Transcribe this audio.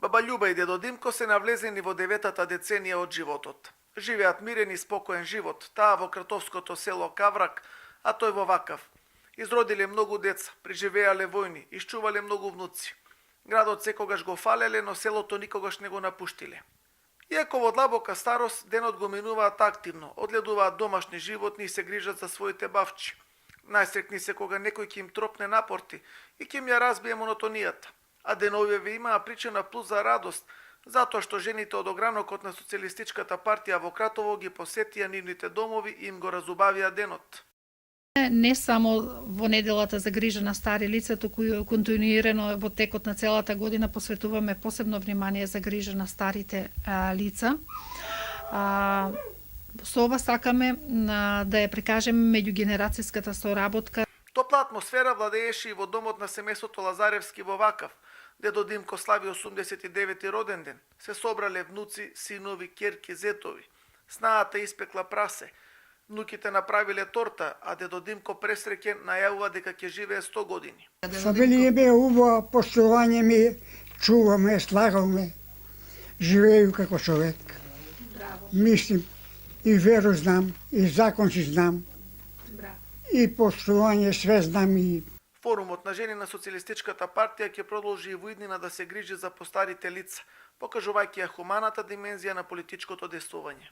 Баба Љуба и дедо Димко се навлезени во 9-та деценија од животот. Живеат мирен и спокоен живот, таа во кратовското село Каврак, а тој во Вакав. Изродиле многу деца, преживеале војни, исчувале многу внуци. Градот секогаш го фалеле, но селото никогаш не го напуштиле. Иако во длабока старост, денот го минуваат активно, одгледуваат домашни животни и се грижат за своите бавчи. Најсрекни се кога некој ќе им тропне напорти и ќе им ја разбие монотонијата. А деновиве имаа причина плюс за радост, затоа што жените од огранокот на Социјалистичката партија во Кратово ги посетија нивните домови и им го разубавија денот. Не само во неделата за грижа на стари лица, туку и континуирано во текот на целата година посветуваме посебно внимание за грижа на старите лица. Со ова сакаме да ја прикажеме меѓугенерацијската соработка. Топла атмосфера владееше и во домот на семејството Лазаревски во Вакав. Дедо Димко слави 89-ти роден ден. Се собрале внуци, синови, ќерки, зетови. Снаата испекла прасе. Внуките направиле торта, а дедо Димко пресреќен најавува дека ќе живее 100 години. Фамилија ми е убава, поштување ми, чуваме, слагаме, живею како човек. Мислим, и веру знам, и закон си знам, и поштување све знам и... Форумот на жени на Социјалистичката партија ќе продолжи и во иднина да се грижи за постарите лица, покажувајќи ја хуманата димензија на политичкото действување.